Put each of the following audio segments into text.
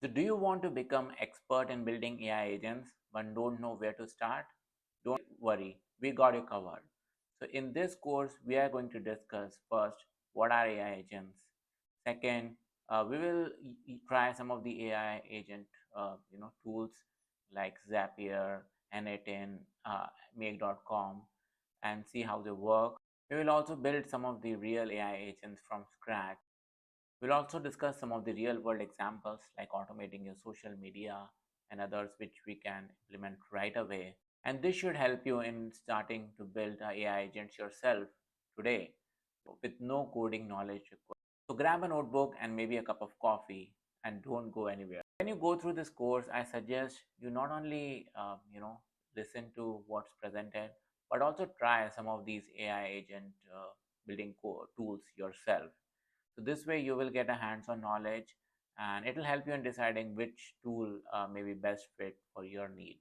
So do you want to become expert in building AI agents but don't know where to start? Don't worry, we got you covered. So in this course, we are going to discuss first, what are AI agents? Second, we will try some of the AI agent tools like Zapier, n8n, make.com, and see how they work. We will also build some of the real AI agents from scratch. We'll also discuss some of the real world examples like automating your social media and others which we can implement right away. And this should help you in starting to build AI agents yourself today with no coding knowledge required. So grab a notebook and maybe a cup of coffee and don't go anywhere. When you go through this course, I suggest you not only listen to what's presented, but also try some of these AI agent building tools yourself. So this way you will get a hands-on knowledge and it will help you in deciding which tool may be best fit for your need.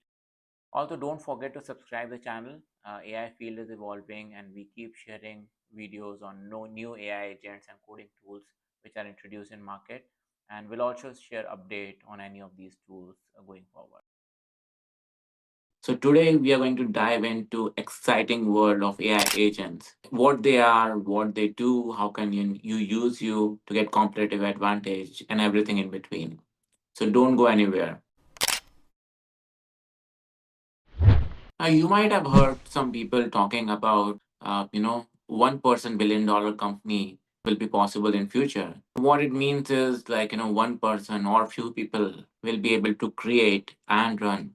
Also, don't forget to subscribe the channel. AI field is evolving and we keep sharing videos on no new AI agents and coding tools which are introduced in market. And we'll also share update on any of these tools going forward. So today we are going to dive into exciting world of AI agents. What they are, what they do, how can you use you to get competitive advantage and everything in between. So don't go anywhere. Now you might have heard some people talking about 1% billion-dollar company will be possible in future. What it means is like one person or few people will be able to create and run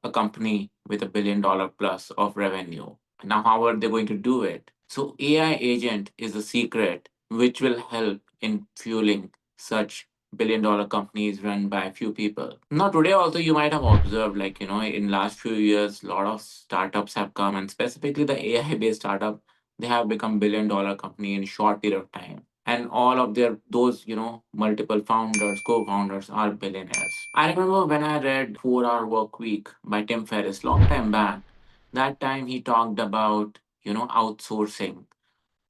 a company with $1 billion plus of revenue. Now, how are they going to do it? So, AI agent is the secret which will help in fueling such $1 billion companies run by a few people. Now, today also you might have observed, like in last few years, a lot of startups have come, and specifically the AI based startup, they have become $1 billion company in short period of time, and all of their those multiple founders, co-founders are billionaires. I remember when I read 4 Hour Work Week by Tim Ferriss long time back. That time he talked about outsourcing.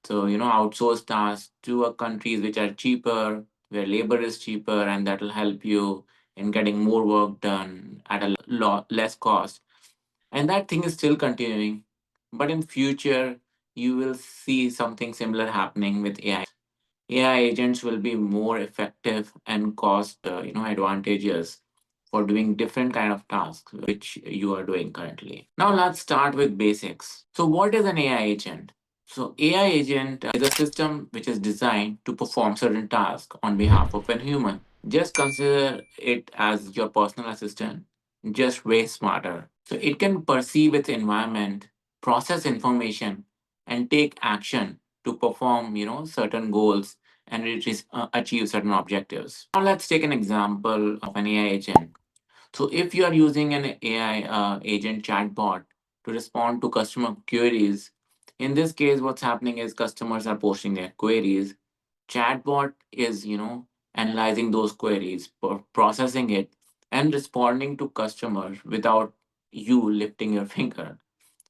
So outsource tasks to countries which are cheaper, where labor is cheaper, and that will help you in getting more work done at a lot less cost. And that thing is still continuing, but in future you will see something similar happening with AI. AI agents will be more effective and cost advantageous for doing different kind of tasks which you are doing currently. Now let's start with basics. So what is an AI agent? So AI agent is a system which is designed to perform certain tasks on behalf of a human. Just consider it as your personal assistant, just way smarter. So it can perceive its environment, process information, and take action to perform certain goals and achieve certain objectives. Now let's take an example of an AI agent. So if you are using an AI agent chatbot to respond to customer queries, in this case, what's happening is customers are posting their queries. Chatbot is, analyzing those queries, processing it, and responding to customers without you lifting your finger.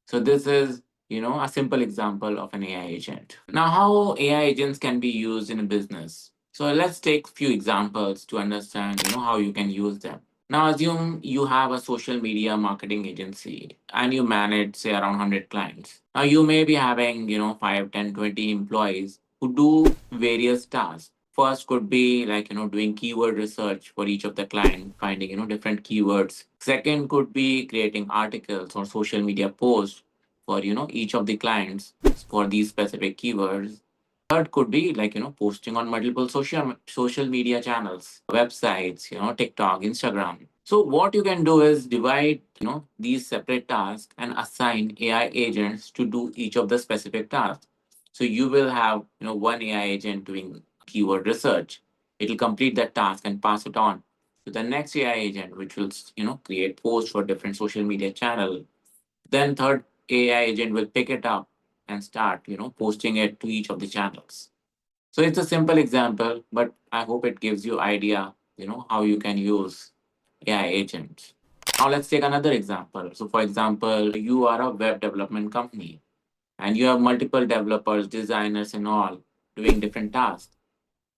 So this is, a simple example of an AI agent. Now, how AI agents can be used in a business. So let's take few examples to understand, how you can use them. Now, assume you have a social media marketing agency and you manage, say, around 100 clients. Now, you may be having, 5, 10, 20 employees who do various tasks. First could be like, doing keyword research for each of the client, finding, different keywords. Second could be creating articles or social media posts for, each of the clients for these specific keywords. Third could be like posting on multiple social media channels, websites, TikTok, Instagram. So what you can do is divide these separate tasks and assign AI agents to do each of the specific tasks. So you will have one AI agent doing keyword research. It will complete that task and pass it on to the next AI agent, which will create posts for different social media channel. Then third AI agent will pick it up and start posting it to each of the channels. So it's a simple example, but I hope it gives you idea how you can use AI agents. Now let's take another example. So for example, you are a web development company and you have multiple developers, designers and all doing different tasks.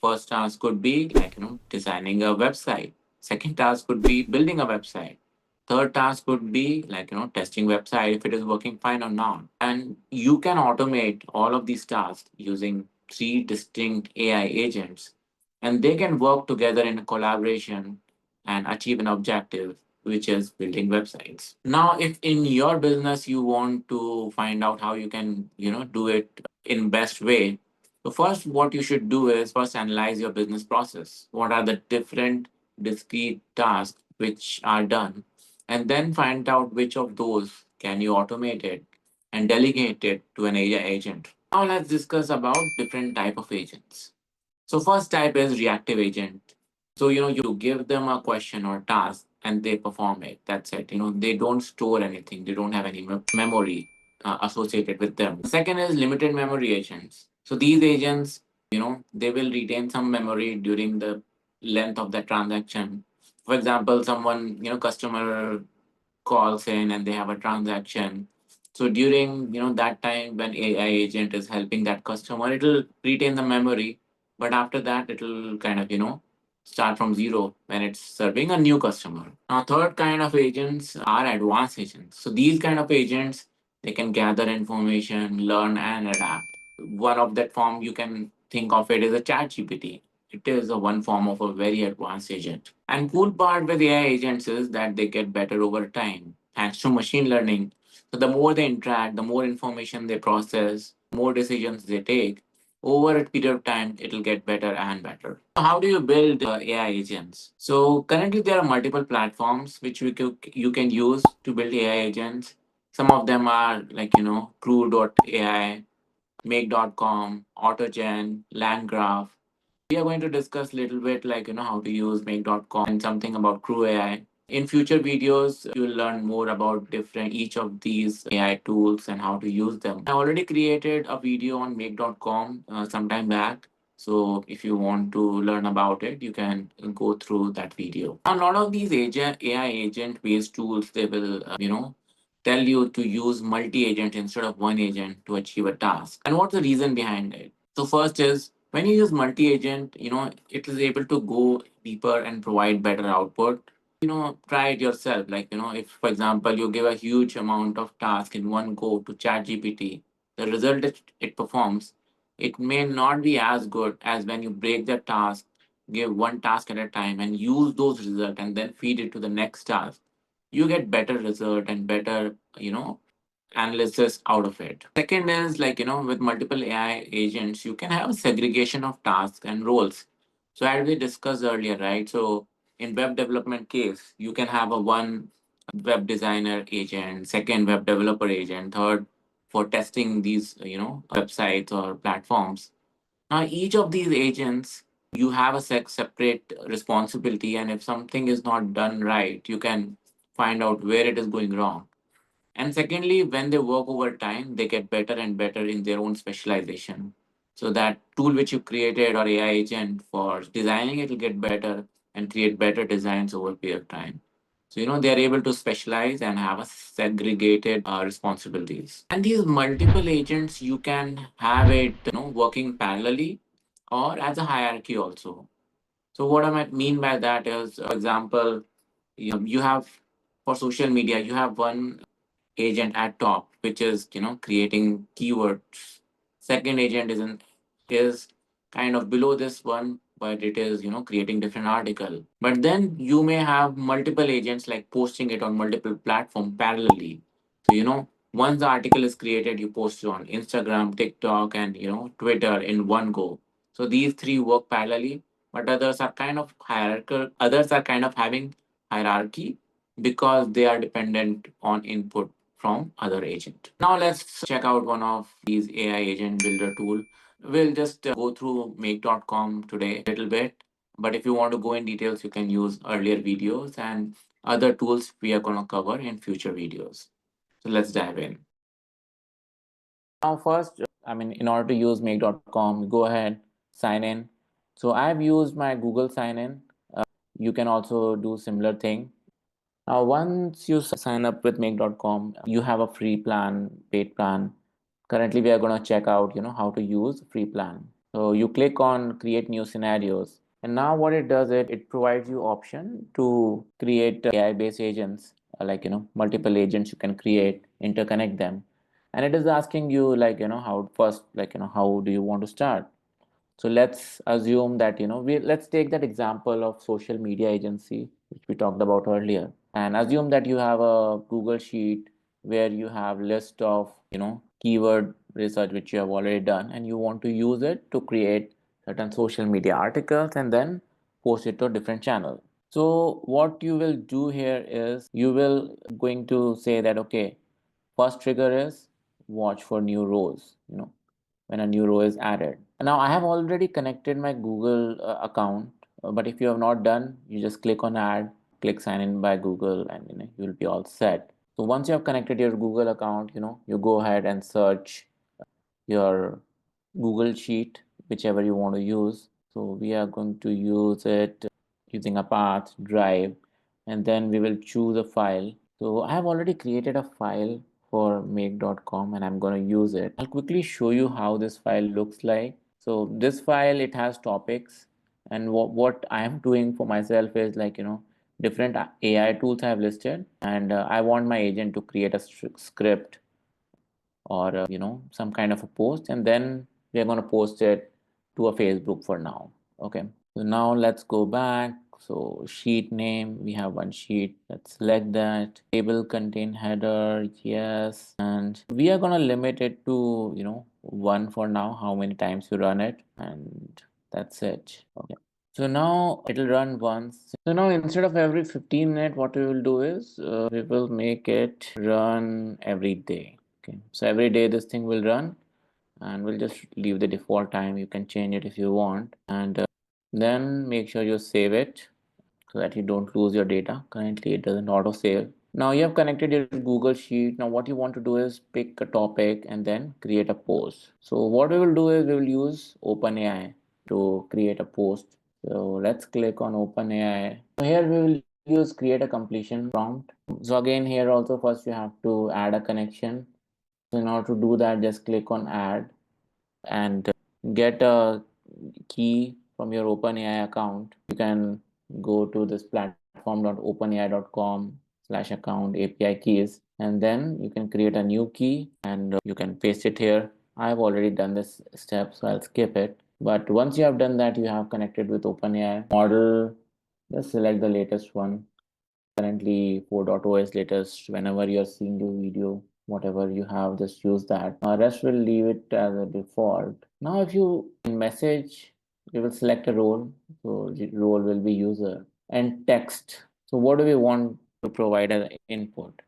First task could be like designing a website. Second task could be building a website. Third task would be like, testing website if it is working fine or not. And you can automate all of these tasks using three distinct AI agents, and they can work together in a collaboration and achieve an objective, which is building websites. Now, if in your business you want to find out how you can, do it in best way, so first what you should do is first analyze your business process. What are the different discrete tasks which are done, and then find out which of those can you automate it and delegate it to an AI agent. Now let's discuss about different type of agents. So first type is reactive agent. So you give them a question or task and they perform it. That's it. They don't store anything. They don't have any memory associated with them. Second is limited memory agents. So these agents, they will retain some memory during the length of the transaction. For example, someone, customer calls in and they have a transaction. So during that time when AI agent is helping that customer, it'll retain the memory, but after that it'll kind of start from zero when it's serving a new customer. Now third kind of agents are advanced agents. So these kind of agents, they can gather information, learn and adapt. One of that form you can think of it as a chat GPT. It is a one form of a very advanced agent. And cool part with AI agents is that they get better over time thanks to machine learning. So the more they interact, the more information they process, more decisions they take. Over a period of time, it'll get better and better. So how do you build AI agents? So currently there are multiple platforms which you can use to build AI agents. Some of them are like, Crew.ai, Make.com, AutoGen, LangGraph. We are going to discuss a little bit like, how to use Make.com and something about Crew AI. In future videos, you'll learn more about different each of these AI tools and how to use them. I already created a video on Make.com some time back. So if you want to learn about it, you can go through that video. A lot of these AI agent based tools, they will, tell you to use multi-agent instead of one agent to achieve a task. And what's the reason behind it? So first is when you use multi-agent, it is able to go deeper and provide better output. Try it yourself. Like, if for example you give a huge amount of task in one go to ChatGPT, the result it performs, it may not be as good as when you break the task, give one task at a time and use those results and then feed it to the next task. You get better result and better, analysis out of it. Second is like, with multiple AI agents, you can have segregation of tasks and roles. So as we discussed earlier, right? So in web development case, you can have a one web designer agent, second web developer agent, third for testing these, websites or platforms. Now each of these agents, you have a separate responsibility, and if something is not done right, you can find out where it is going wrong. And secondly, when they work over time, they get better and better in their own specialization. So that tool which you created or AI agent for designing it will get better and create better designs over a period of time. So, they are able to specialize and have a segregated responsibilities. And these multiple agents, you can have it, working parallelly or as a hierarchy also. So what I might mean by that is, for example, you have for social media, you have one agent at top, which is creating keywords. Second agent is kind of below this one, but it is creating different article. But then you may have multiple agents like posting it on multiple platform parallelly. So once the article is created, you post it on Instagram, TikTok, and Twitter in one go. So these three work parallelly, but others are kind of hierarchical. Others are kind of having hierarchy because they are dependent on input from other agent. Now let's check out one of these AI agent builder tool. We'll just go through make.com today a little bit, but if you want to go in details, you can use earlier videos and other tools we are going to cover in future videos. So let's dive in. Now first, in order to use make.com, go ahead, sign in. So I've used my Google sign in. You can also do similar thing. Now, once you sign up with make.com, you have a free plan, paid plan. Currently, we are going to check out, how to use free plan. So you click on create new scenarios. And now what it does, it provides you option to create AI based agents, like multiple agents you can create, interconnect them, and it is asking you like how first, like how do you want to start. So let's assume that let's take that example of social media agency which we talked about earlier, and assume that you have a Google sheet where you have list of keyword research which you have already done, and you want to use it to create certain social media articles and then post it to a different channel. So what you will do here is you will going to say that, okay, first trigger is watch for new rows, when a new row is added. Now I have already connected my Google account, but if you have not done, you just click on add, click sign in by Google, and you will be all set. So once you have connected your Google account, you go ahead and search your Google Sheet, whichever you want to use. So we are going to use it using a path, drive, and then we will choose a file. So I have already created a file for make.com and I'm going to use it. I'll quickly show you how this file looks like. So this file, it has topics, and what I am doing for myself is like, different AI tools I have listed, and I want my agent to create a script or some kind of a post, and then we're going to post it to a Facebook for now. Okay, so now let's go back. So sheet name, we have one sheet. Let's select that. Table contain header, yes, and we are going to limit it to one for now, how many times you run it, and that's it. Okay, so now it'll run once. So now instead of every 15 minutes, what we will do is we will make it run every day. Okay, so every day this thing will run, and we'll just leave the default time. You can change it if you want, and then make sure you save it so that you don't lose your data. Currently it doesn't auto save. Now you have connected your Google Sheet. Now what you want to do is pick a topic and then create a post. So what we will do is we will use OpenAI to create a post. So let's click on OpenAI. So here we will use create a completion prompt. So again, here also first you have to add a connection. So in order to do that, just click on add and get a key from your OpenAI account. You can go to this platform.openai.com/account API keys, and then you can create a new key and you can paste it here. I've already done this step, so I'll skip it. But once you have done that, you have connected with OpenAI model. Just select the latest one. Currently 4.0 is latest. Whenever you're seeing your video, whatever you have, just use that. Rest will leave it as a default. Now if you message, you will select a role. So the role will be user and text. So what do we want to provide as input?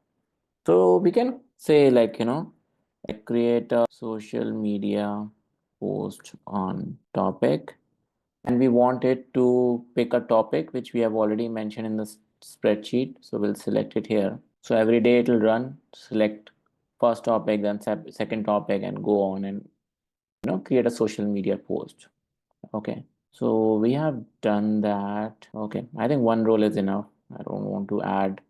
So we can say like like create a social media post on topic, and we want it to pick a topic which we have already mentioned in the spreadsheet. So we'll select it here. So every day it will run, select first topic, then second topic, and go on and create a social media post. Okay, so we have done that. Okay, I think one role is enough. I don't want to add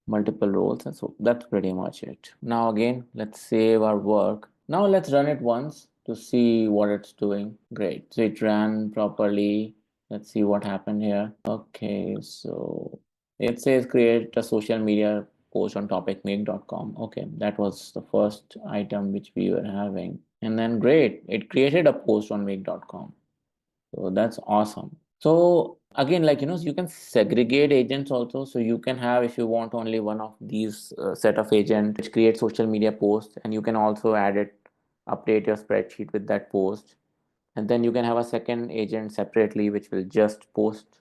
multiple roles, and so that's pretty much it. Now again, let's save our work. Now let's run it once to see what it's doing. Great, so it ran properly. Let's see what happened here. Okay, so it says create a social media post on topicmake.com. Okay, that was the first item which we were having, and then great, it created a post on make.com. So that's awesome. So again, like you can segregate agents also. So you can have, if you want, only one of these set of agent which create social media posts, and you can also add it, update your spreadsheet with that post, and then you can have a second agent separately which will just post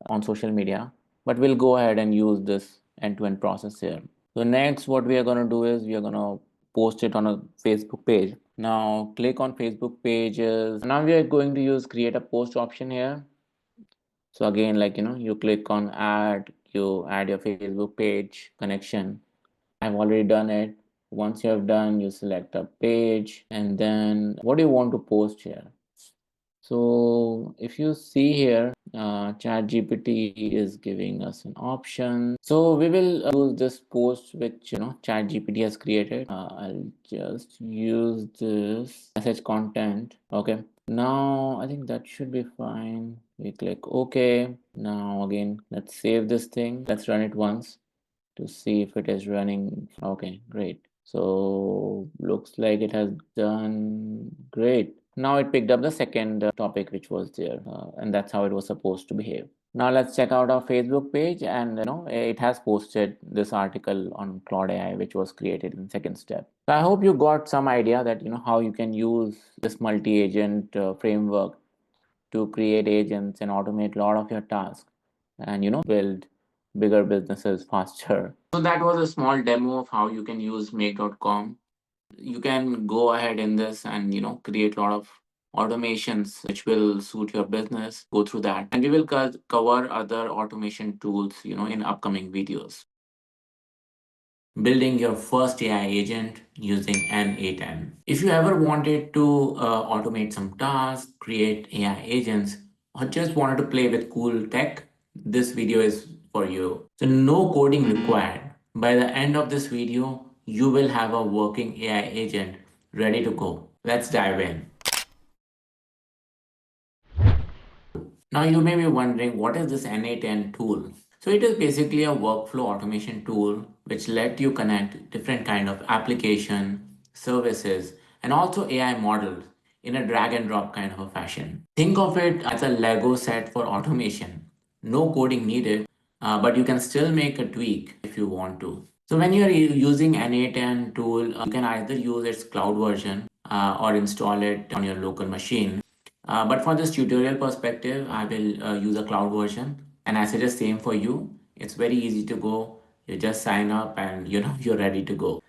on social media. But we'll go ahead and use this end-to-end process here. So next, what we are going to do is we are going to post it on a Facebook page. Now click on Facebook pages. Now we are going to use create a post option here. So again, like you click on add, you add your Facebook page connection. I've already done it. Once you have done, you select a page, and then what do you want to post here? So if you see here, ChatGPT is giving us an option. So we will use this post which ChatGPT has created. I'll just use this message content. Okay. Now I think that should be fine. We click OK. Now again, let's save this thing. Let's run it once to see if it is running. Okay, great. So looks like it has done great. Now it picked up the second topic which was there, and that's how it was supposed to behave. Now let's check out our Facebook page, and it has posted this article on Claude AI, which was created in second step. So I hope you got some idea that how you can use this multi-agent framework to create agents and automate a lot of your tasks, and build bigger businesses faster. So that was a small demo of how you can use make.com. You can go ahead in this and create a lot of automations which will suit your business. Go through that, and we will cover other automation tools in upcoming videos. Building your first AI agent using n8n. If you ever wanted to automate some tasks, create AI agents, or just wanted to play with cool tech, this video is for you. So no coding required. By the end of this video, you will have a working AI agent ready to go. Let's dive in. Now you may be wondering, what is this n8n tool? So it is basically a workflow automation tool which let you connect different kind of application, services, and also AI models in a drag and drop kind of a fashion. Think of it as a Lego set for automation. No coding needed, but you can still make a tweak if you want to. So when you're using n8n tool, you can either use its cloud version or install it on your local machine. But for this tutorial perspective, I will use a cloud version, and I suggest same for you. It's very easy to go. You just sign up and you're ready to go.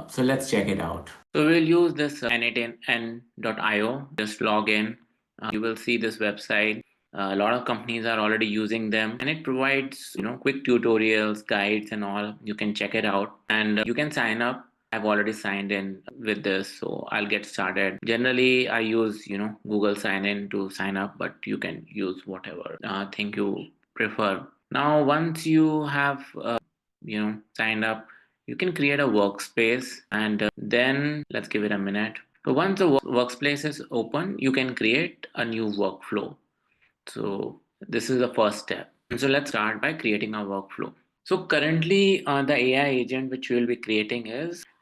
So let's check it out. So we'll use this n8n.io. Just log in. You will see this website. A lot of companies are already using them, and it provides quick tutorials, guides, and all. You can check it out, and you can sign up. I've already signed in with this, so I'll get started. Generally, I use Google sign in to sign up, but you can use whatever thing you prefer. Now, once you have signed up, you can create a workspace, and then let's give it a minute. So once the workspace is open, you can create a new workflow. So this is the first step. And so let's start by creating a workflow. So currently, the AI agent which we will be creating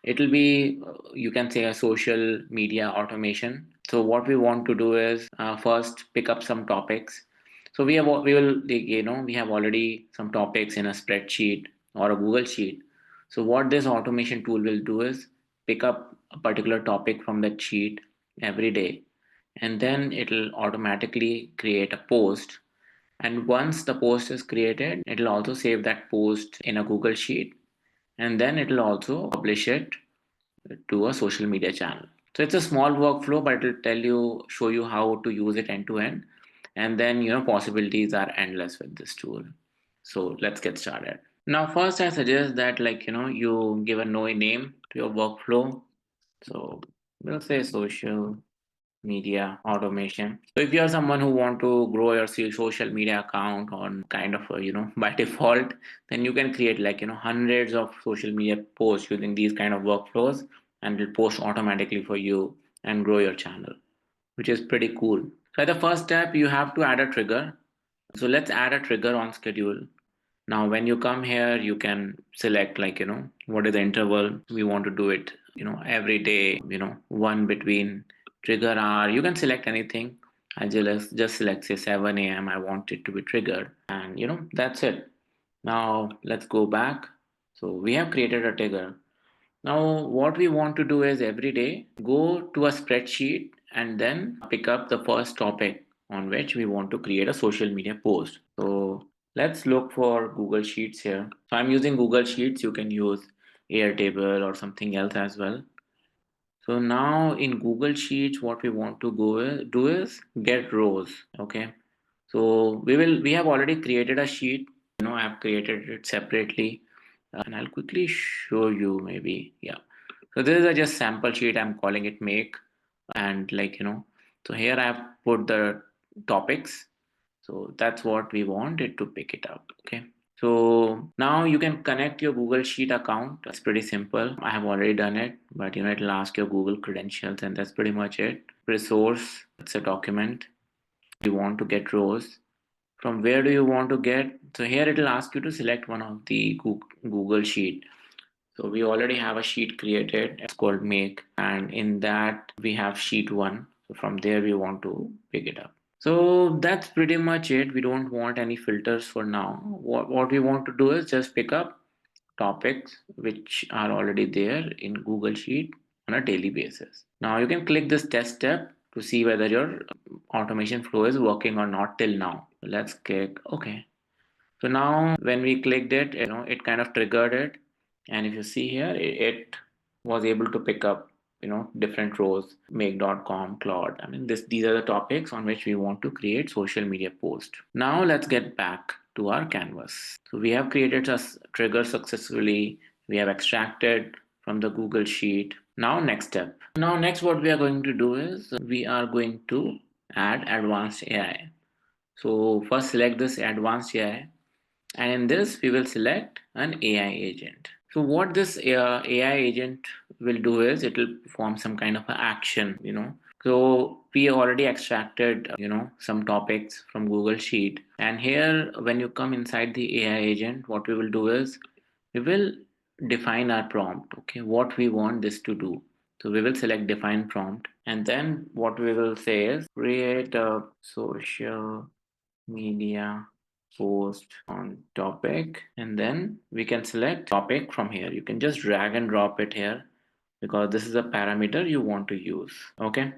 it will be you can say a social media automation. So what we want to do is first pick up some topics. So we have already some topics in a spreadsheet or a Google sheet. So what this automation tool will do is pick up a particular topic from that sheet every day, and then it'll automatically create a post. And once the post is created, it'll also save that post in a Google sheet, and then it'll also publish it to a social media channel. So it's a small workflow, but it'll show you how to use it end to end. And then possibilities are endless with this tool. So let's get started. Now first I suggest that you give a no name to your workflow. So we'll say social media automation. So if you are someone who want to grow your social media account on kind of by default, then you can create hundreds of social media posts using these kind of workflows, and it'll post automatically for you and grow your channel, which is pretty cool. So at the first step, you have to add a trigger. So let's add a trigger on schedule. Now, when you come here, you can select what is the interval we want to do it, every day, one between trigger hour. You can select anything. I just select say 7 a.m. I want it to be triggered, and that's it. Now let's go back. So we have created a trigger. Now, what we want to do is every day go to a spreadsheet and then pick up the first topic on which we want to create a social media post. So let's look for Google Sheets here. So I'm using Google Sheets. You can use Airtable or something else as well. So now in Google Sheets, what we want to do is get rows. Okay. So we have already created a sheet. I've created it separately, and I'll quickly show you maybe. Yeah. So this is a just sample sheet. I'm calling it make, and so here I've put the topics. So that's what we want it to pick it up. Okay. So now you can connect your Google Sheet account. It's pretty simple. I have already done it, but it'll ask your Google credentials, and that's pretty much it. Resource, it's a document. You want to get rows. From where do you want to get? So here it'll ask you to select one of the Google Sheet. So we already have a sheet created. It's called make, and in that we have sheet one. So from there we want to pick it up. So that's pretty much it. We don't want any filters for now. What we want to do is just pick up topics which are already there in Google Sheet on a daily basis. Now you can click this test step to see whether your automation flow is working or not till now. Let's click OK. So now when we clicked it, it kind of triggered it. And if you see here, it was able to pick up, different rows, make.com, Claude. I mean, these are the topics on which we want to create social media post. Now let's get back to our canvas. So we have created a trigger successfully. We have extracted from the Google Sheet. Now next step. Now next what we are going to do is we are going to add advanced AI. So first select this advanced AI, and in this we will select an AI agent. So what this AI agent will do is it will perform some kind of an action. So we already extracted some topics from Google Sheet, and here when you come inside the AI agent, what we will do is we will define our prompt. Okay, what we want this to do. So we will select define prompt, and then what we will say is create a social media post on topic, and then we can select topic from here. You can just drag and drop it here because this is a parameter you want to use. Okay,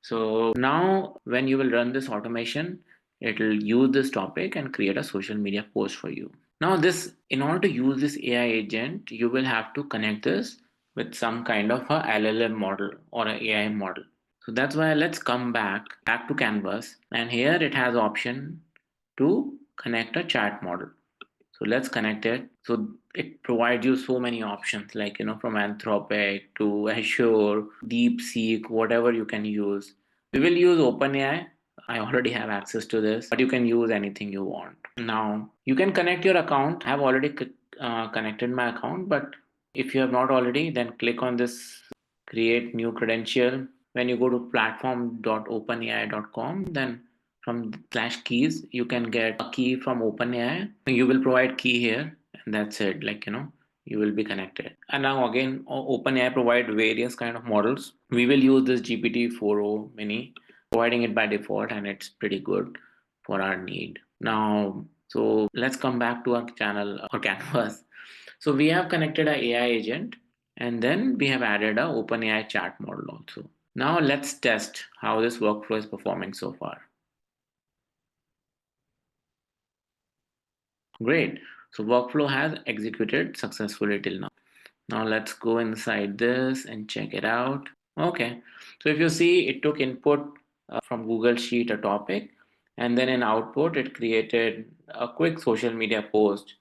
so now when you will run this automation, it will use this topic and create a social media post for you. Now this, in order to use this AI agent, you will have to connect this with some kind of a LLM model or an AI model. So that's why let's come back to Canvas, and here it has option to connect a chat model. So let's connect it. So it provides you so many options, like from Anthropic to Azure, DeepSeek, whatever you can use. We will use OpenAI. I already have access to this, but you can use anything you want. Now you can connect your account. I have already connected my account, but if you have not already, then click on this create new credential. When you go to platform.openai.com, then from slash keys you can get a key from OpenAI. You will provide key here, and that's it. You will be connected. And now again, OpenAI provide various kind of models. We will use this GPT-4o mini, providing it by default, and it's pretty good for our need. Now, so let's come back to our channel or canvas. So we have connected a AI agent, and then we have added a OpenAI chat model also. Now let's test how this workflow is performing so far. Great. So workflow has executed successfully till now. Now let's go inside this and check it out. Okay. So if you see, it took input from Google Sheet, a topic, and then in output, it created a quick social media post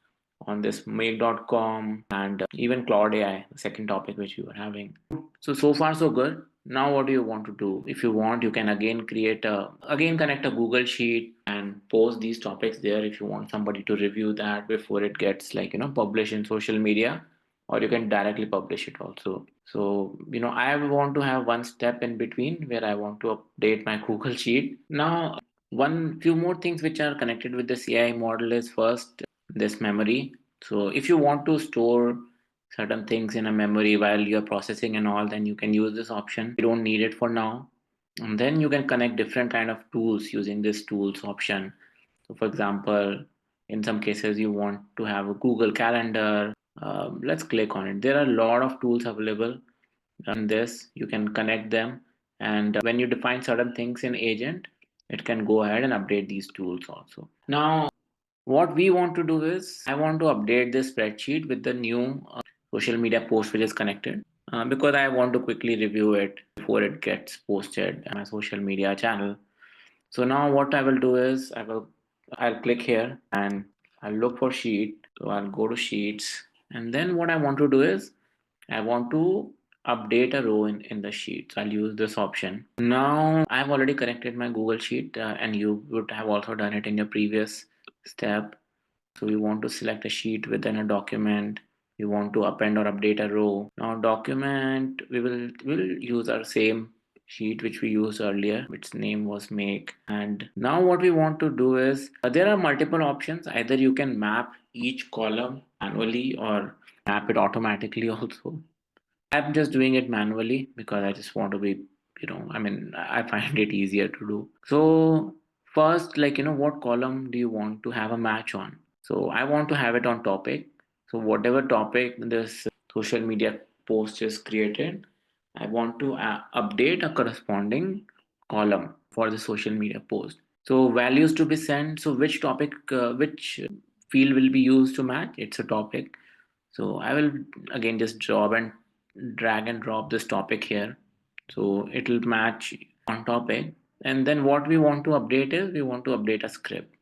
on this make.com and even Claude AI, the second topic which we were having. So far so good. Now what do you want to do? If you want, you can again connect a Google Sheet and post these topics there if you want somebody to review that before it gets published in social media, or you can directly publish it also. So I want to have one step in between where I want to update my Google Sheet. Now one few more things which are connected with the CI model is first this memory. So if you want to store certain things in a memory while you're processing and all, then you can use this option. You don't need it for now. And then you can connect different kind of tools using this tools option. So for example, in some cases you want to have a Google Calendar. Let's click on it. There are a lot of tools available in this. You can connect them, and when you define certain things in agent, it can go ahead and update these tools also. Now what we want to do is I want to update this spreadsheet with the new social media post which is connected, because I want to quickly review it before it gets posted on my social media channel. So now what I will do is I'll click here and I'll look for sheet. So I'll go to sheets, and then what I want to do is I want to update a row in the sheet. So I'll use this option. Now I've already connected my Google Sheet, and you would have also done it in your previous step. So we want to select a sheet within a document. We want to append or update a row. Now document, will use our same sheet which we used earlier, which name was make. And now what we want to do is there are multiple options. Either you can map each column manually or map it automatically also. I'm just doing it manually because I just want to be, I mean, I find it easier to do. So first, like, what column do you want to have a match on? So I want to have it on topic. So whatever topic this social media post is created, I want to update a corresponding column for the social media post. So values to be sent. So which topic, which field will be used to match? It's a topic. So I will again just drag and drop this topic here. So it'll match on topic. And then what we want to update is we want to update a script.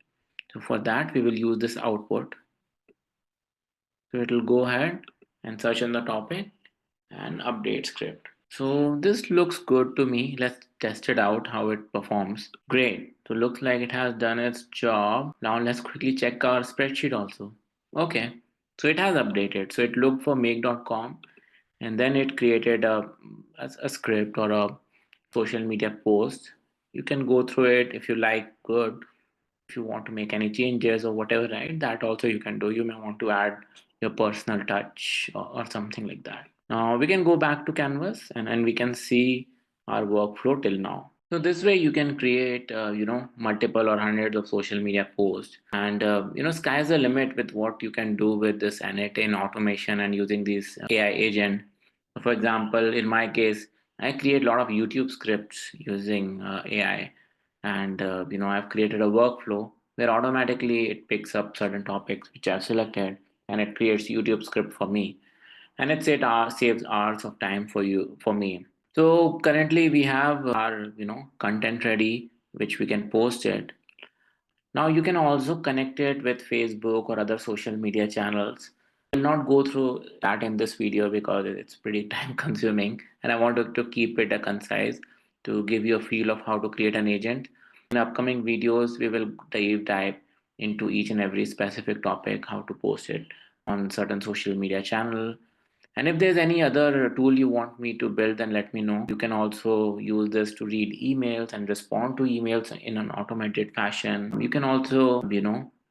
So for that, we will use this output. So it'll go ahead and search on the topic and update script. So this looks good to me. Let's test it out how it performs. Great. So looks like it has done its job. Now let's quickly check our spreadsheet also. Okay. So it has updated. So it looked for make.com and then it created a script or a social media post. You can go through it if you like, good. If you want to make any changes or whatever, right, that also you can do. You may want to add your personal touch or something like that. Now we can go back to canvas and we can see our workflow till now. So this way you can create multiple or hundreds of social media posts, and sky's the limit with what you can do with this n8n automation and using these AI agent. For example, in my case, I create a lot of YouTube scripts using AI, and I've created a workflow where automatically it picks up certain topics which I've selected, and it creates YouTube script for me, and saves hours of time for me. So currently we have our content ready, which we can post it. Now you can also connect it with Facebook or other social media channels. I will not go through that in this video because it's pretty time consuming, and I wanted to keep it a concise to give you a feel of how to create an agent. In upcoming videos, we will dive into each and every specific topic, how to post it on certain social media channel. And if there's any other tool you want me to build, then let me know. You can also use this to read emails and respond to emails in an automated fashion. You can also,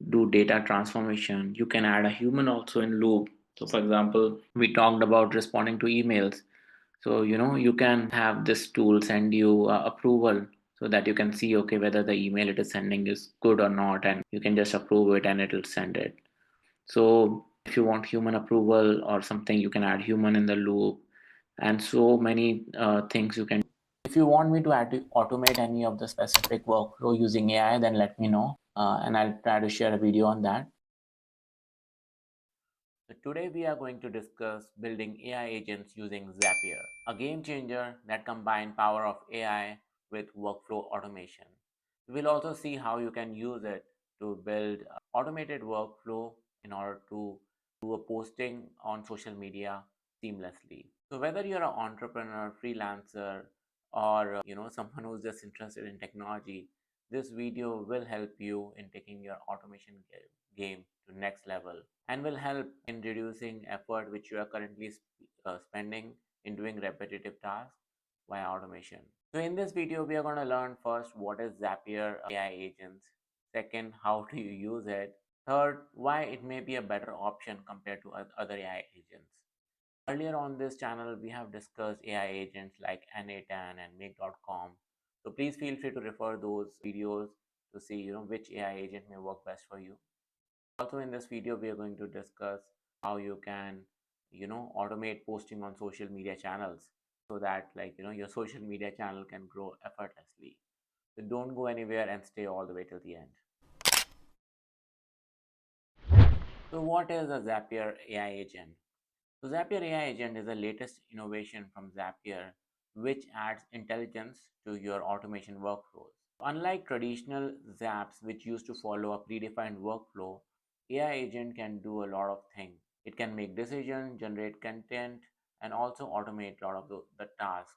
do data transformation. You can add a human also in loop. So for example, we talked about responding to emails. So, you can have this tool send you approval so that you can see, okay, whether the email it is sending is good or not. And you can just approve it and it'll send it. So if you want human approval or something, you can add human in the loop, and so many things you can. If you want me to automate any of the specific workflow using AI, then let me know, and I'll try to share a video on that. So today we are going to discuss building AI agents using Zapier, a game changer that combines power of AI with workflow automation. We'll also see how you can use it to build automated workflow in order to do a posting on social media seamlessly. So whether you're an entrepreneur, freelancer, or someone who's just interested in technology, this video will help you in taking your automation game to next level, and will help in reducing effort which you are currently spending in doing repetitive tasks via automation. So in this video, we are going to learn first what is Zapier AI agents. Second, how do you use it? Third, why it may be a better option compared to other AI agents. Earlier on this channel, we have discussed AI agents like n8n and make.com. So please feel free to refer those videos to see which AI agent may work best for you. Also in this video, we are going to discuss how you can automate posting on social media channels so that your social media channel can grow effortlessly. So don't go anywhere and stay all the way till the end. So what is a Zapier AI agent? So Zapier AI agent is the latest innovation from Zapier, which adds intelligence to your automation workflows. Unlike traditional Zaps, which used to follow a predefined workflow, AI agent can do a lot of things. It can make decisions, generate content, and also automate a lot of the tasks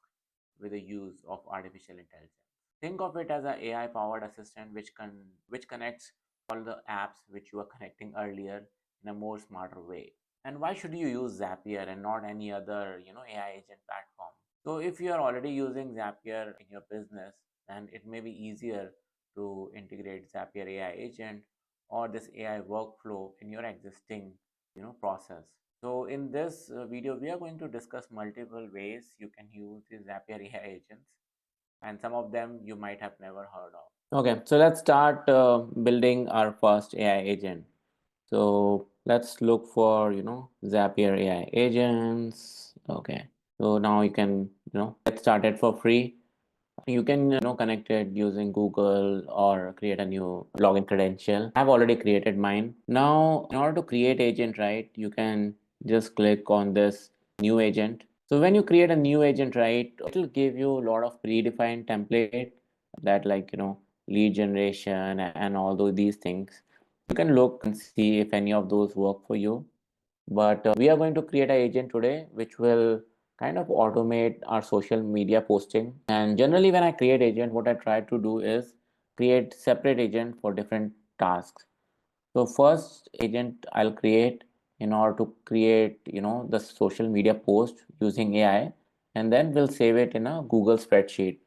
with the use of artificial intelligence. Think of it as an AI-powered assistant which connects all the apps which you were connecting earlier in a more smarter way. And why should you use Zapier and not any other, AI agent platform? So if you are already using Zapier in your business, then it may be easier to integrate Zapier AI agent or this AI workflow in your existing, process. So in this video, we are going to discuss multiple ways you can use the Zapier AI agents, and some of them you might have never heard of. Okay, so let's start building our first AI agent. So let's look for, Zapier AI agents. Okay, so now you can, get started for free. You can, connect it using Google or create a new login credential. I've already created mine. Now, in order to create agent, right, you can just click on this new agent. So when you create a new agent, right, it will give you a lot of predefined template that, like, lead generation and all these things. You can look and see if any of those work for you. But we are going to create an agent today which will kind of automate our social media posting. And generally when I create agent, what I try to do is create separate agent for different tasks. So first agent I'll create in order to create, the social media post using AI, and then we'll save it in a Google spreadsheet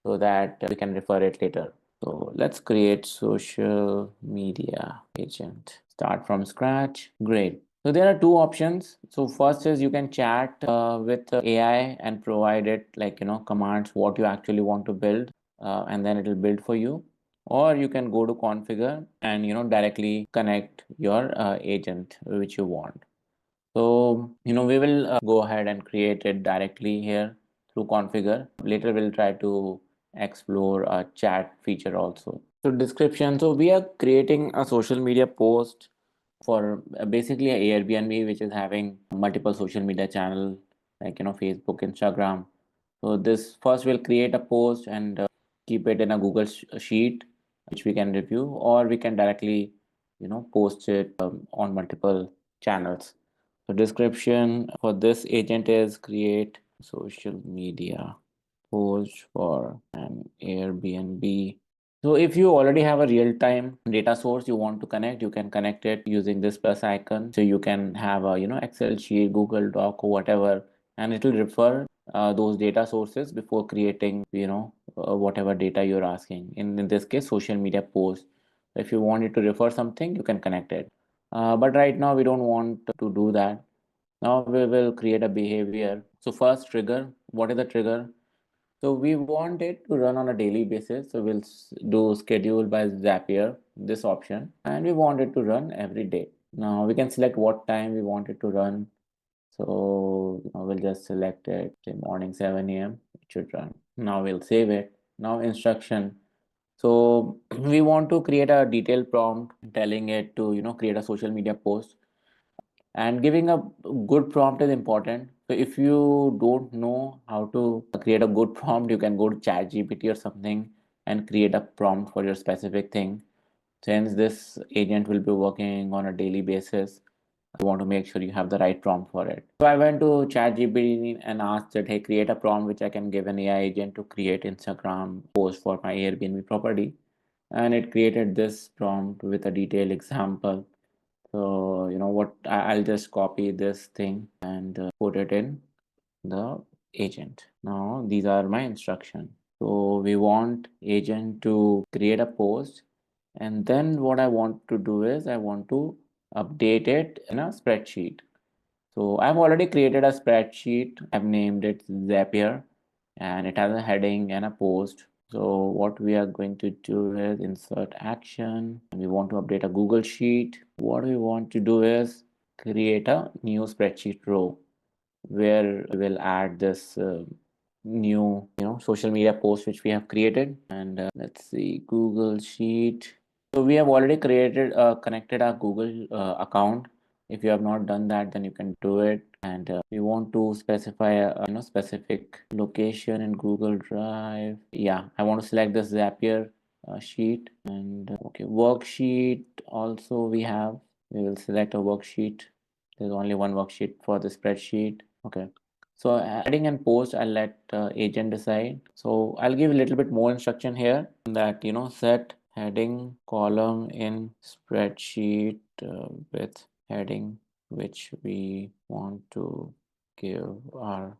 so that we can refer it later. So let's create social media agent. Start from scratch. Great. So there are two options. So first is you can chat with AI and provide it like, commands what you actually want to build, and then it will build for you. Or you can go to configure and, directly connect your agent which you want. So, we will go ahead and create it directly here through configure. Later, we'll try to explore a chat feature also. So description. So we are creating a social media post for basically a Airbnb, which is having multiple social media channel like, Facebook, Instagram. So this first we'll create a post and keep it in a Google sheet, which we can review, or we can directly, post it on multiple channels. So description for this agent is create social media post for an Airbnb. So if you already have a real-time data source you want to connect, you can connect it using this plus icon. So you can have a, Excel sheet, Google Doc, or whatever, and it will refer those data sources before creating, whatever data you're asking. In this case, social media post. If you want it to refer something, you can connect it. But right now we don't want to do that. Now we will create a behavior. So first trigger, what is the trigger? So we want it to run on a daily basis. So we'll do schedule by Zapier, this option, and we want it to run every day. Now we can select what time we want it to run. So we'll just select it, say morning 7 a.m. It should run. Now we'll save it. Now instruction. So we want to create a detailed prompt telling it to, create a social media post, and giving a good prompt is important. So if you don't know how to create a good prompt, you can go to ChatGPT or something and create a prompt for your specific thing. Since this agent will be working on a daily basis, you want to make sure you have the right prompt for it. So I went to ChatGPT and asked that, hey, create a prompt which I can give an AI agent to create Instagram post for my Airbnb property. And it created this prompt with a detailed example. So, what, I'll just copy this thing and put it in the agent. Now, these are my instructions. So we want agent to create a post, and then what I want to do is I want to update it in a spreadsheet. So I've already created a spreadsheet. I've named it Zapier, and it has a heading and a post. So what we are going to do is insert action, and we want to update a Google Sheet. What we want to do is create a new spreadsheet row where we will add this new, social media post which we have created. And let's see, Google Sheet. So we have already created, connected our Google account. If you have not done that, then you can do it. And we want to specify a, specific location in Google Drive. Yeah, I want to select this Zapier sheet. And okay, worksheet also we have. We will select a worksheet. There's only one worksheet for the spreadsheet. Okay. So adding and post, I'll let agent decide. So I'll give a little bit more instruction here that, set heading column in spreadsheet with heading which we want to give our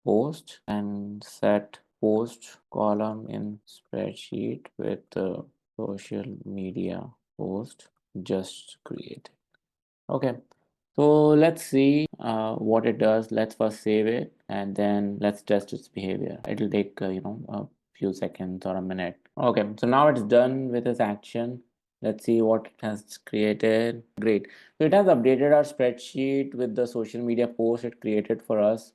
post, and set post column in spreadsheet with social media post just created. Okay, so let's see what it does. Let's first save it and then let's test its behavior. It'll take a few seconds or a minute. Okay, so now it's done with its action. Let's see what it has created. Great. So it has updated our spreadsheet with the social media post it created for us.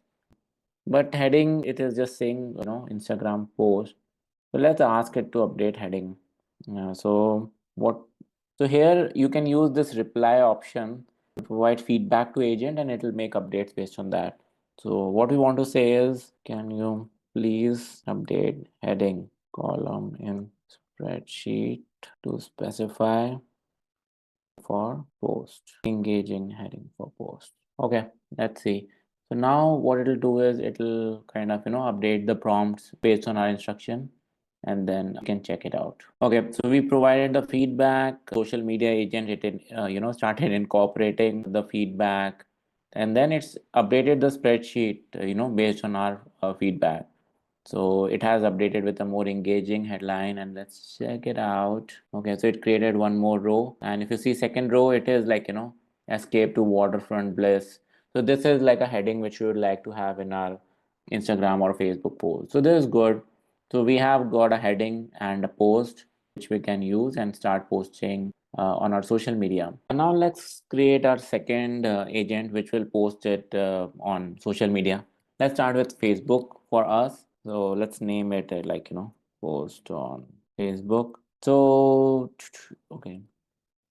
But heading, it is just saying, Instagram post. So let's ask it to update heading. So what? So here you can use this reply option to provide feedback to agent, and it will make updates based on that. So what we want to say is, can you please update heading column in spreadsheet to specify for post, engaging heading for post. Okay, let's see. So now what it'll do is it'll kind of, update the prompts based on our instruction, and then you can check it out. Okay, so we provided the feedback. Social media agent, started incorporating the feedback, and then it's updated the spreadsheet, based on our feedback. So it has updated with a more engaging headline, and let's check it out. Okay, so it created one more row, and if you see second row, it is like, escape to waterfront bliss. So this is like a heading which we would like to have in our Instagram or Facebook post. So this is good. So we have got a heading and a post which we can use and start posting on our social media. And now let's create our second agent which will post it on social media. Let's start with Facebook for us. So let's name it post on Facebook. So, okay,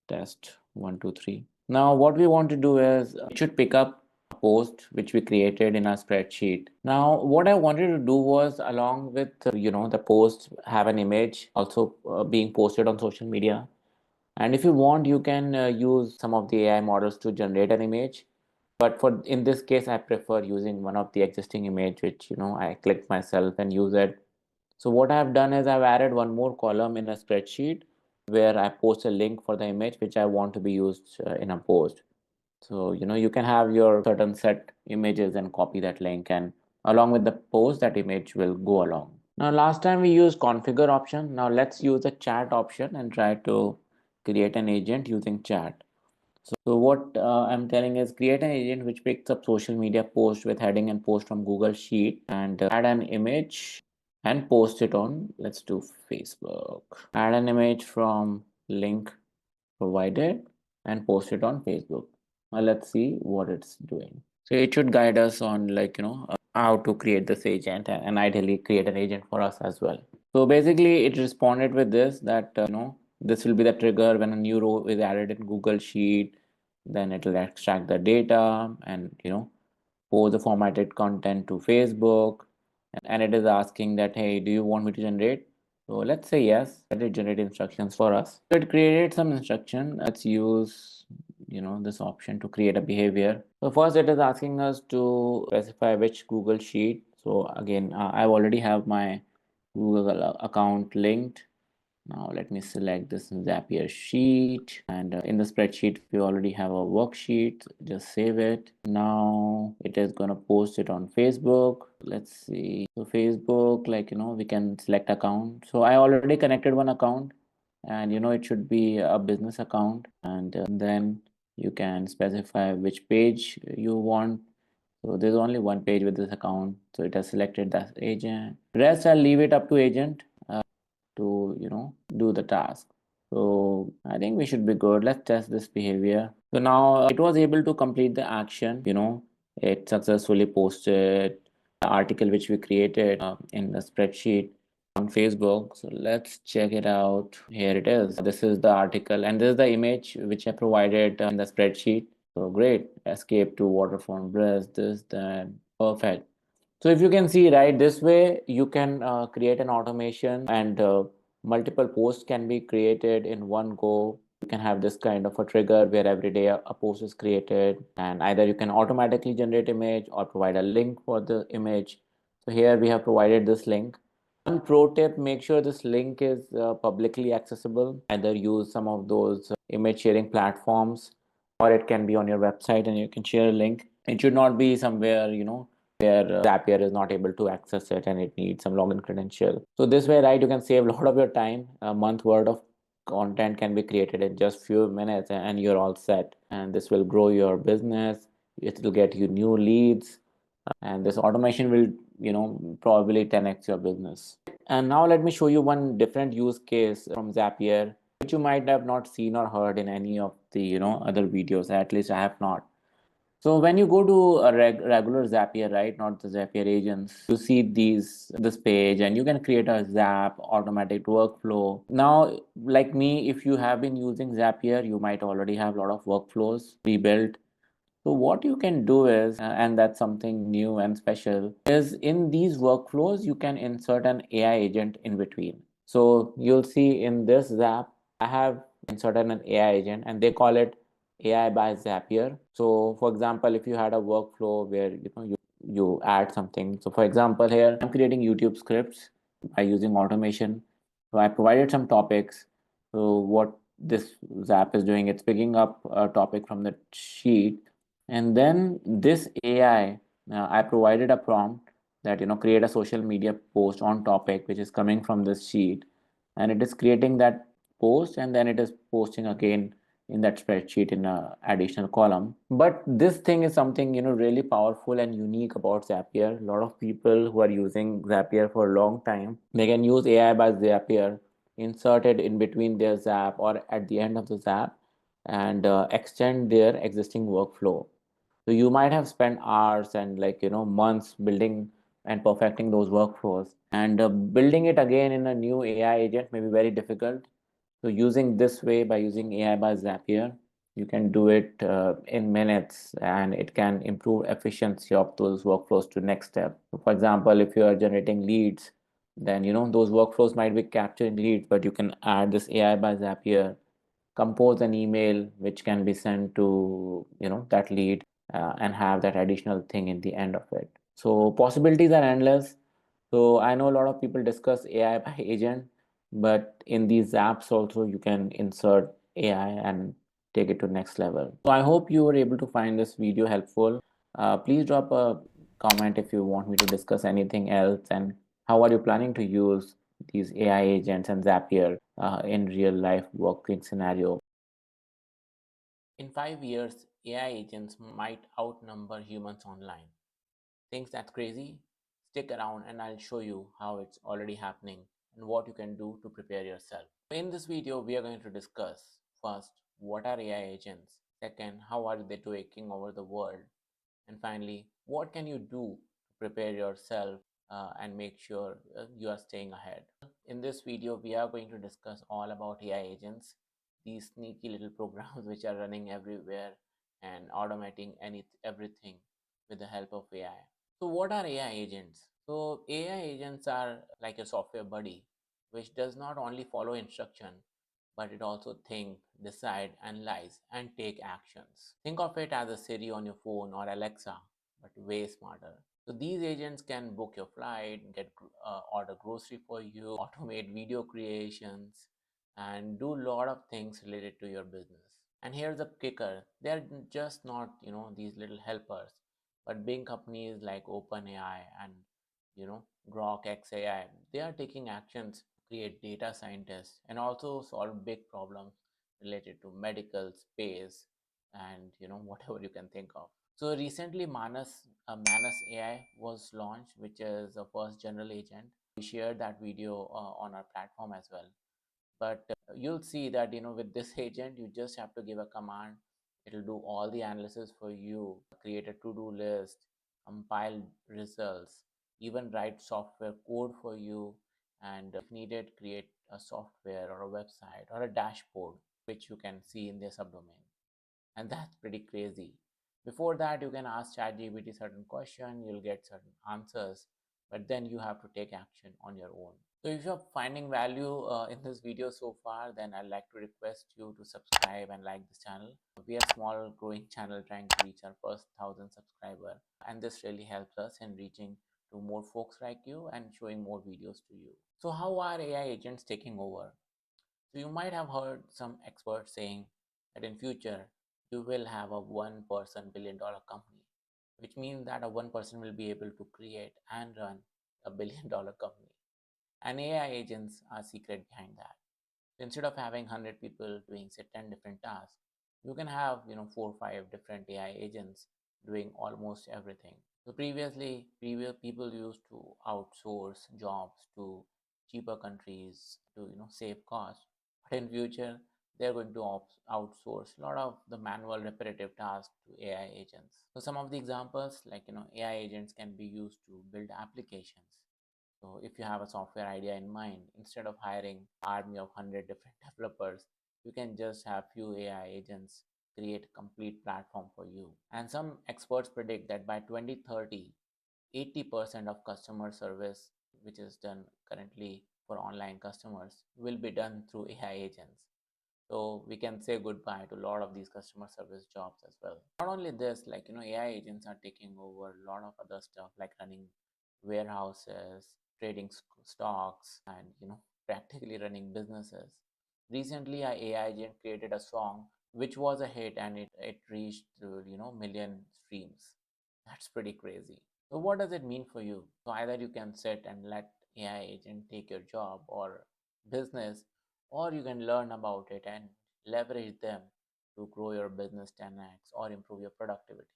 test 1, 2, 3. Now, what we want to do is it should pick up a post which we created in our spreadsheet. Now, what I wanted to do was, along with the post, have an image also being posted on social media. And if you want, you can use some of the AI models to generate an image. But for in this case, I prefer using one of the existing image, which I click myself and use it. So what I've done is I've added one more column in a spreadsheet where I post a link for the image which I want to be used in a post. So you can have your certain set images and copy that link, and along with the post, that image will go along. Now last time we used configure option. Now let's use the chat option and try to create an agent using chat. So what I'm telling is, create an agent which picks up social media post with heading and post from Google Sheet, and add an image and post it on, let's do Facebook. Add an image from link provided and post it on Facebook. Now let's see what it's doing. So it should guide us on how to create this agent, and ideally create an agent for us as well. So basically it responded with this, that this will be the trigger when a new row is added in Google Sheet. Then it will extract the data and post the formatted content to Facebook, and it is asking that, hey, do you want me to generate? So let's say yes. Let it generate instructions for us. So it created some instruction. Let's use this option to create a behavior. So first it is asking us to specify which Google Sheet. So again, I already have my Google account linked. Now let me select this Zapier sheet, and in the spreadsheet we already have a worksheet. Just save it. Now it is gonna post it on Facebook. Let's see. So Facebook, we can select account. So I already connected one account, and it should be a business account, and then you can specify which page you want. So there's only one page with this account, so it has selected that agent. Rest I'll leave it up to agent to do the task. So I think we should be good. Let's test this behavior. So now it was able to complete the action. It successfully posted the article which we created in the spreadsheet on Facebook. So let's check it out. Here it is. This is the article, and this is the image which I provided in the spreadsheet. So great. Escape to waterfront breast, this, that. Perfect. So if you can see, right, this way you can create an automation, and multiple posts can be created in one go. You can have this kind of a trigger where every day a post is created, and either you can automatically generate image or provide a link for the image. So here we have provided this link, One pro tip, make sure this link is publicly accessible. Either use some of those image sharing platforms, or it can be on your website and you can share a link. It should not be somewhere, where Zapier is not able to access it and it needs some login credential. So this way, right, you can save a lot of your time. A month worth of content can be created in just few minutes and you're all set. And this will grow your business. It will get you new leads, and this automation will probably 10x your business. And now let me show you one different use case from Zapier, which you might have not seen or heard in any of the other videos. At least I have not. So when you go to a regular Zapier, right, not the Zapier agents, you see this page and you can create a Zap automatic workflow. Now, like me, if you have been using Zapier, you might already have a lot of workflows pre-built. So what you can do is, and that's something new and special, is in these workflows, you can insert an AI agent in between. So you'll see in this Zap, I have inserted an AI agent and they call it AI by Zapier. So for example, if you had a workflow where you add something. So for example, here I'm creating YouTube scripts by using automation. So I provided some topics. So what this Zap is doing, it's picking up a topic from the sheet, and then this AI, I provided a prompt that create a social media post on topic which is coming from this sheet, and it is creating that post and then it is posting again in that spreadsheet in a additional column. But this thing is something really powerful and unique about Zapier. A lot of people who are using Zapier for a long time, they can use AI by Zapier inserted in between their Zap or at the end of the Zap, and extend their existing workflow. So you might have spent hours and months building and perfecting those workflows, and building it again in a new AI agent may be very difficult. So using this way, by using AI by Zapier, you can do it in minutes, and it can improve efficiency of those workflows to next step. So for example, if you are generating leads, then those workflows might be capturing leads, but you can add this AI by Zapier, compose an email which can be sent to that lead, and have that additional thing in the end of it. So possibilities are endless. So I know a lot of people discuss AI by agent, but in these apps also you can insert AI and take it to next level. So I hope you were able to find this video helpful. Please drop a comment if you want me to discuss anything else, and how are you planning to use these AI agents and Zapier in real life working scenario. In 5 years, AI agents might outnumber humans online. Think that's crazy? Stick around and I'll show you how it's already happening and what you can do to prepare yourself. In this video, we are going to discuss first, what are AI agents? Second, how are they taking over the world? And finally, what can you do to prepare yourself and make sure you are staying ahead? In this video, we are going to discuss all about AI agents, these sneaky little programs which are running everywhere and automating everything with the help of AI. So what are AI agents? So AI agents are like a software buddy, which does not only follow instruction, but it also think, decide, analyze, and take actions. Think of it as a Siri on your phone or Alexa, but way smarter. So these agents can book your flight, order grocery for you, automate video creations, and do a lot of things related to your business. And here's the kicker: they're just not these little helpers, but big companies like OpenAI and Grok XAI, they are taking actions, create data scientists, and also solve big problems related to medical space and whatever you can think of. So recently, Manas AI was launched, which is the first general agent. We shared that video on our platform as well. But you'll see that with this agent, you just have to give a command. It'll do all the analysis for you, create a to-do list, compile results, even write software code for you, and if needed, create a software or a website or a dashboard which you can see in their subdomain. And that's pretty crazy. Before that, you can ask ChatGPT certain question, you'll get certain answers, but then you have to take action on your own. So if you're finding value in this video so far, then I'd like to request you to subscribe and like this channel. We are a small growing channel trying to reach our first 1,000 subscriber, and this really helps us in reaching to more folks like you and showing more videos to you. So how are AI agents taking over? So you might have heard some experts saying that in future you will have a one person billion-dollar company, which means that a one person will be able to create and run a billion-dollar company. And AI agents are secret behind that. So instead of having 100 people doing say 10 different tasks, you can have 4 or 5 different AI agents doing almost everything. So previous people used to outsource jobs to cheaper countries to save costs. But in future, they're going to outsource a lot of the manual repetitive tasks to AI agents. So some of the examples like AI agents can be used to build applications. So if you have a software idea in mind, instead of hiring army of 100 different developers, you can just have few AI agents create a complete platform for you. And some experts predict that by 2030, 80% of customer service, which is done currently for online customers, will be done through AI agents. So we can say goodbye to a lot of these customer service jobs as well. Not only this, like AI agents are taking over a lot of other stuff like running warehouses, trading stocks, and practically running businesses. Recently, a AI agent created a song which was a hit, and it reached million streams. That's pretty crazy. So what does it mean for you? So either you can sit and let AI agent take your job or business, or you can learn about it and leverage them to grow your business 10x or improve your productivity.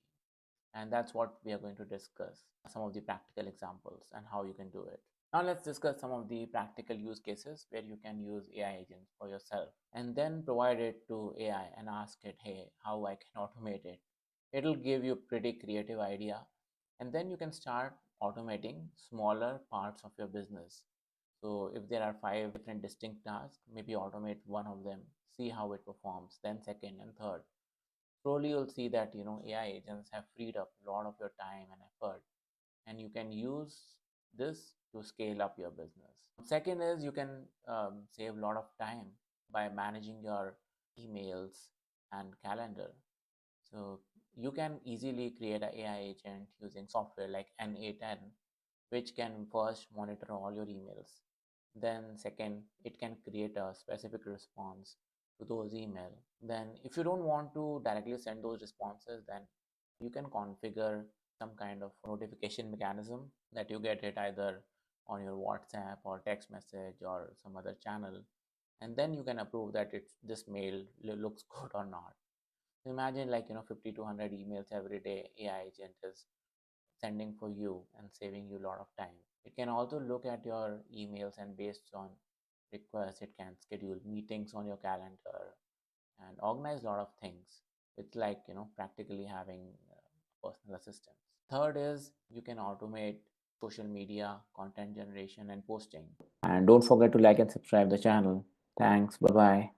And that's what we are going to discuss, some of the practical examples and how you can do it. Now let's discuss some of the practical use cases where you can use AI agents for yourself and then provide it to AI and ask it, hey, how I can automate it. It'll give you a pretty creative idea, and then you can start automating smaller parts of your business. So if there are 5 different distinct tasks, maybe automate one of them, see how it performs, then second and third. Slowly you'll see that AI agents have freed up a lot of your time and effort, and you can use this to scale up your business. Second is you can save a lot of time by managing your emails and calendar. So you can easily create an AI agent using software like n8n, which can first monitor all your emails. Then second, it can create a specific response to those emails. Then if you don't want to directly send those responses, then you can configure some kind of notification mechanism that you get it either on your WhatsApp or text message or some other channel, and then you can approve that this mail looks good or not. Imagine like 50 to 100 emails every day AI agent is sending for you and saving you a lot of time. It can also look at your emails, and based on requests it can schedule meetings on your calendar and organize a lot of things. It's like practically having personal assistants. Third is you can automate social media content generation and posting. And don't forget to like and subscribe the channel. Thanks. Bye bye.